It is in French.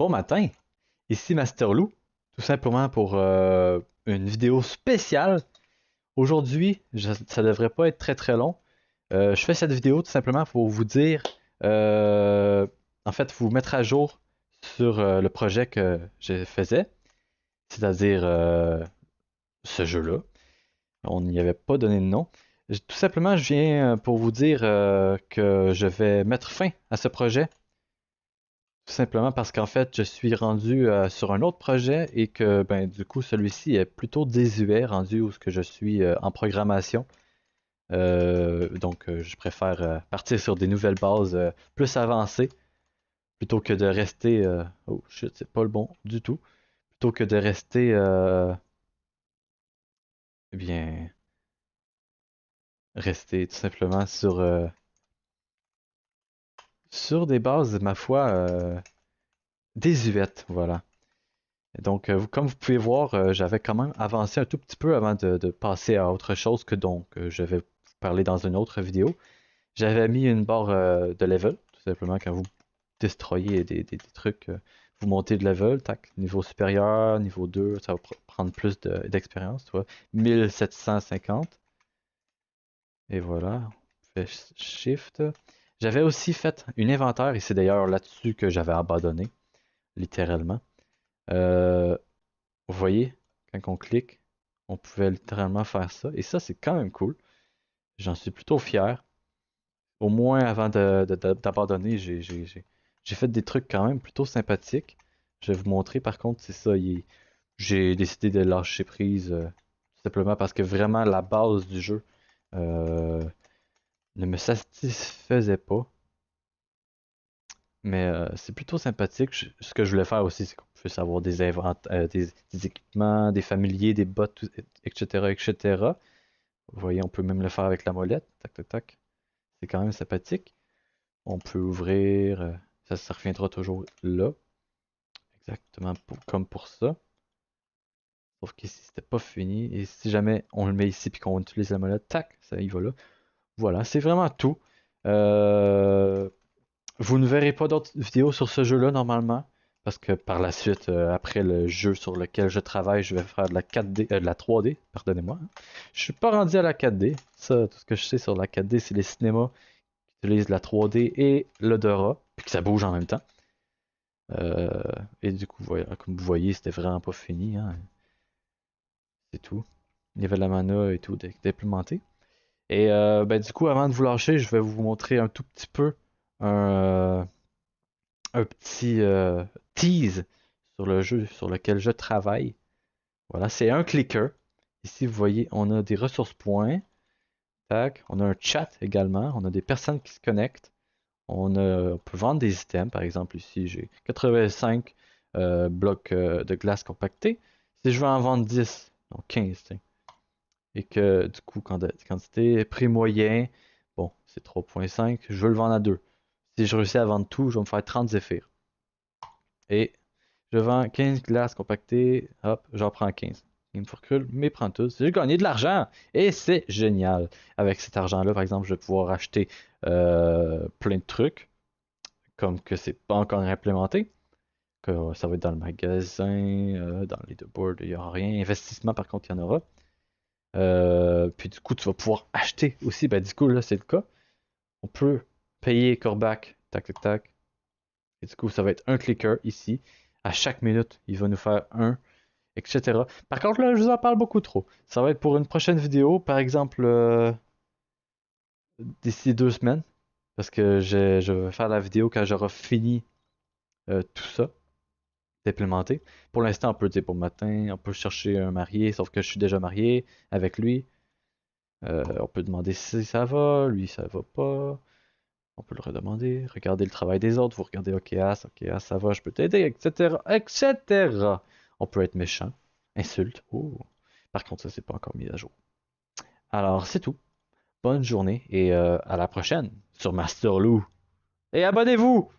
Bon matin, ici Master Lou, tout simplement pour une vidéo spéciale. Aujourd'hui, ça devrait pas être très très long. Je fais cette vidéo tout simplement pour vous dire, euh, en fait, vous mettre à jour sur le projet que je faisais, c'est-à-dire ce jeu-là. On n'y avait pas donné de nom. Tout simplement, je viens pour vous dire que je vais mettre fin à ce projet. Tout simplement parce qu'en fait, je suis rendu sur un autre projet et que ben du coup, celui-ci est plutôt désuet, rendu où ce que je suis en programmation. Donc, je préfère partir sur des nouvelles bases plus avancées plutôt que de rester. Oh shit, c'est pas le bon du tout. Plutôt que de rester, eh bien, rester tout simplement sur des bases, ma foi, désuètes. Voilà. Donc, comme vous pouvez voir, j'avais quand même avancé un tout petit peu avant de passer à autre chose que donc je vais vous parler dans une autre vidéo. J'avais mis une barre de level, tout simplement quand vous destroyez des trucs, vous montez de level, tac, niveau supérieur, niveau 2, ça va prendre plus d'expérience, tu vois, 1750. Et voilà, on fait Shift. J'avais aussi fait un inventaire, et c'est d'ailleurs là-dessus que j'avais abandonné, littéralement. Euh, Vous voyez, quand on clique, on pouvait littéralement faire ça. Et ça, c'est quand même cool. J'en suis plutôt fier. Au moins, avant d'abandonner, j'ai fait des trucs quand même plutôt sympathiques. Je vais vous montrer, par contre, c'est ça. J'ai décidé de lâcher prise, tout simplement parce que vraiment, la base du jeu euh, ne me satisfaisait pas. Mais c'est plutôt sympathique. Ce que je voulais faire aussi, c'est qu'on puisse avoir des équipements, des familiers, des bots, etc., etc. Vous voyez, on peut même le faire avec la molette. Tac, tac, tac. C'est quand même sympathique. On peut ouvrir. Ça reviendra toujours là. Exactement comme pour ça. Sauf qu'ici, c'était pas fini. Et si jamais on le met ici puis qu'on utilise la molette, tac, ça y va là. Voilà, c'est vraiment tout. Euh, Vous ne verrez pas d'autres vidéos sur ce jeu-là normalement, parce que par la suite, après le jeu sur lequel je travaille, je vais faire de la 4D, de la 3D, pardonnez-moi, hein. Je suis pas rendu à la 4D. Ça, tout ce que je sais sur la 4D, c'est les cinémas qui utilisent la 3D et l'odorat, puis que ça bouge en même temps. Euh, et du coup, voilà, comme vous voyez, c'était vraiment pas fini, hein. C'est tout. Il y avait la mana et tout d'implémenter. Et ben, du coup, avant de vous lâcher, je vais vous montrer un tout petit peu un, un petit tease sur le jeu sur lequel je travaille. Voilà, c'est un clicker. Ici, vous voyez, on a des ressources points. Tac. On a un chat également. On a des personnes qui se connectent. On peut vendre des items. Par exemple, ici, j'ai 85 blocs de glace compactés. Si je veux en vendre 10, donc 15, tiens, et que du coup, quantité, prix moyen, bon, c'est 3,5, je veux le vendre à 2. Si je réussis à vendre tout, je vais me faire 30 zéphyrs. Et je vends 15 glaces compactées, hop, j'en prends 15. Il me faut recul, mais prends tous. J'ai gagné de l'argent et c'est génial. Avec cet argent-là, par exemple, je vais pouvoir acheter plein de trucs, comme que c'est pas encore implémenté, que ça va être dans le magasin, dans les deux boards, il n'y aura rien. Investissement, par contre, il y en aura. Puis du coup, tu vas pouvoir acheter aussi. Ben, du coup, là, c'est le cas. On peut payer Corbac, tac, tac, tac. Et du coup, ça va être un clicker ici. À chaque minute, il va nous faire un, etc. Par contre, là, je vous en parle beaucoup trop. Ça va être pour une prochaine vidéo, par exemple, d'ici 2 semaines. Parce que je vais faire la vidéo quand j'aurai fini tout ça d'implémenter. Pour l'instant, on peut dire pour le matin, on peut chercher un marié, sauf que je suis déjà marié avec lui. On peut demander si ça va, lui ça va pas. On peut le redemander, regarder le travail des autres, vous regardez ok, ça va, je peux t'aider, etc., etc. On peut être méchant, insulte. Oh. Par contre, ça, c'est pas encore mis à jour. Alors, c'est tout. Bonne journée et à la prochaine sur Master Lou. Et abonnez-vous!